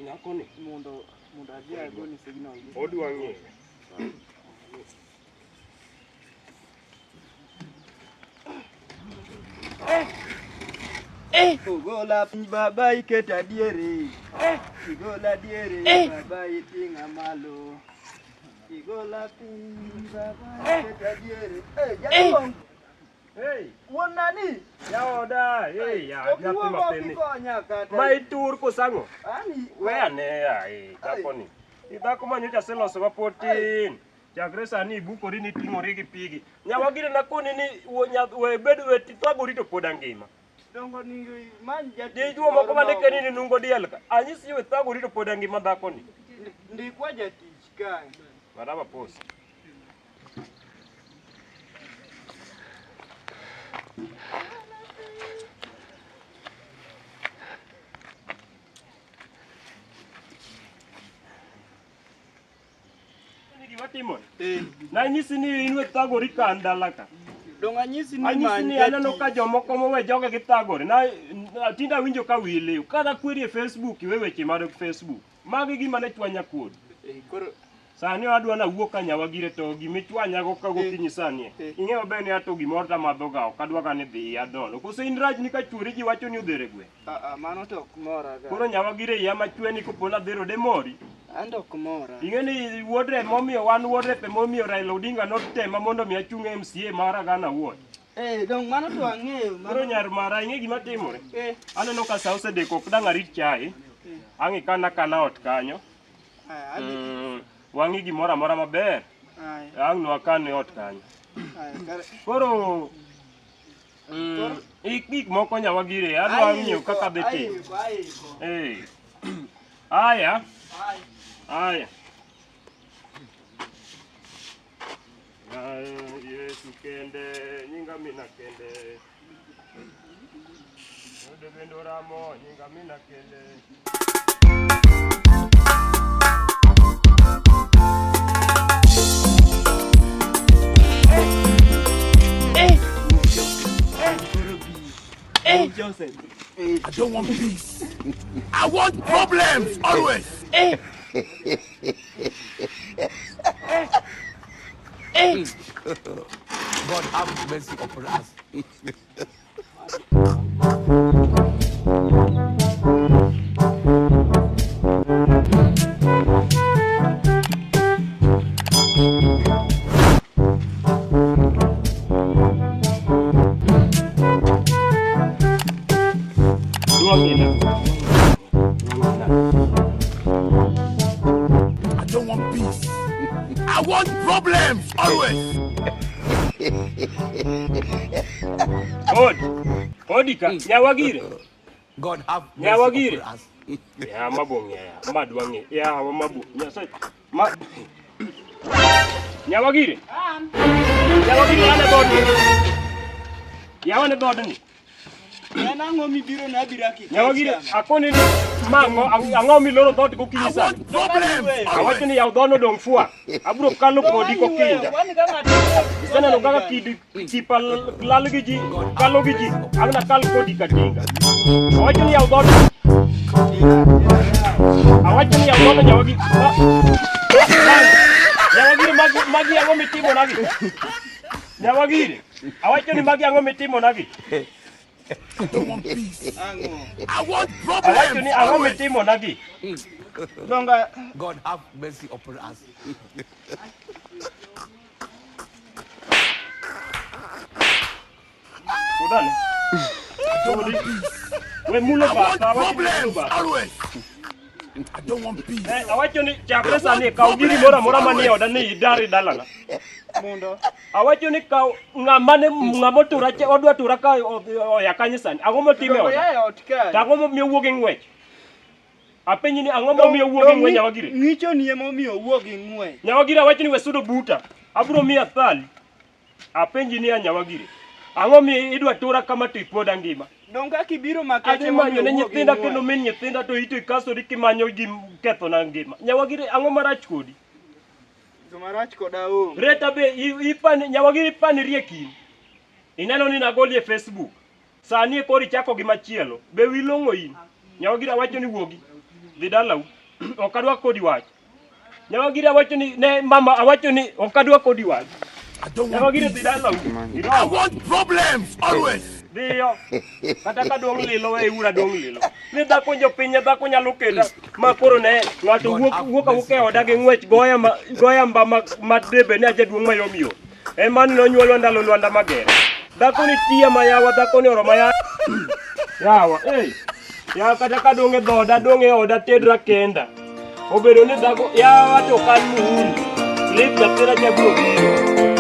Nyakoni mondo adhi agoni signal. odwa ng'eyo. Gola piny baba iket adieri. Igola diere baba iting'a malo. Igola piny baba iket adieri. Jaduong'. Hey, Wuon nani? jaoda, hey, ya, nyathi matin ni. Kata. Ma itur kosang'o? Ani. We ane ya, dhakoni. Dhako ma nyocha aseloso mapod tin. Chakre sani ibukori ni ting'ori gi pigi. Nyawagire nakoni ni we bedo we thagori to pod angima. Dongo ni man Dichuo moko mane keni ni nungo diel ka. Anyisi we thagori to pod angima dhakoni. Ndikwa jatich kae. Maraba post. Timon. Na nyisi ni inwe thagori ka andalaka. Dong anyisi ni anyisi ni aneno ka jomoko mowe joge gi thagori. Na tinda winjo ka wile. Kada kweri e Facebook we weche mar Facebook. Magi gima ne chwanya kod. Koro sani adwa na wuok ka Nyawagire to gimichwanya go ka gokinyi sani. Ing'eyo be ni ato gimoro ta madho ga ok adwa ka ni dhi adhono. Koso in rach ni ka chwori ji wacho ni odhere gwe. Mano to ok mora ga. Koro Nyawagire ya machweni kopona dhero de mori. Ando ok mora. Ing'eni wuodre momiyo wan wuodre pe momiyo Raila Odinga notema mondo mi achung MCA mara gana wuod. Dong mano to ang'eyo. Koro nyar mara ing'e gima timore. Aneno ka sa osedeko ok dang' arit chae. Ang'i kana ot kanyo. Wang'i gimoro amora maber. Ang' no akan ot kanyo. Koro gik moko Nyawagire adwa ng'iyo kaka dhi tim. Aya. Yesu kende, nyinga mina kende. Ode bendo ramo, nyinga mina kende. Joseph. I don't want peace. I want problems always. God have mercy upon us. I don't want peace. I want problems always. Odika, Nyawagire. God have Nyawagire. mercy upon us. Ya mabong ya, madwange. Ya mabu. Nyasai. Nyawagire. Nyawagire ana bodni. Ya wane bodni. Yana ngomi biro na biraki. Nyawagire akoni ni mango angomi loro dot ko kinyi sana. Awacho ni yaw dono dong fua. Abro kalo kodi ko kinda. Sana no gaga kidi tipal lalu giji kalo giji agna kal kodi kadinga. Awacho ni yaw dono. Awacho ni yaw dono Nyawagire. Nyawagire magi angomi timo nagi. Nyawagire. Awacho ni magi angomi timo nagi. I don't want peace. I want problems. Awacho ni angomi timo nagi. Donga God have mercy upon us. Sudan. We mulo ba Problems always. I don't want peace. Awacho ni chakre sani kau giri mora mani oda ni idari dalana. mondo. Awacho ni kau ngamo tura che odwa tura ka ya kanyisani. Angomo time oda. Angomo mi wuogi ngwech. Apenyi ni angomo mi wuogi ngwech Nyawagire. Ng'icho ni emo mi wuogi ngwech. Nyawagire awacho ni we sudo buta. Abro mi athali. Apenji ni Nyawagire. Angomi idwa tura kama tipoda ngima. Donga kibiro makete mo ne nyithinda kendo min nyithinda to ito ikaso dikimanyo gi ketho na ngima. Nyawagire ango marach kodi. Marach koda o. Reta be ipani Nyawagire pani rieki. Ineno ni nagoli e Facebook. Sani e kori chako gi machielo. Be wilongo in. Nyawagire awacho ni wuogi. dhi dala ok adwa kodi wach. Nyawagiri awacho ni ne mama awacho ni ok adwa kodi wach. I don't want Nyawagiri peace. dhi dala. I want problems always. Dhiyo. Kata ka dong lilo we ura dong lilo. Ni dhako jopiny dhako nyalo keda ma koro ne ng'ato wuok e oda gi ng'wech goya mba ma debe ne jaduong' mayom yo. Ema nonyuolo ndalo Lwanda Magere. Dhako ni tiya mayawa dhako ni Oromo yawa ya kata ka dong e dhoda dong e oda tedra kenda. Obedo ni dhako yawa to kan muhuni. Lip jatera jabiro biro.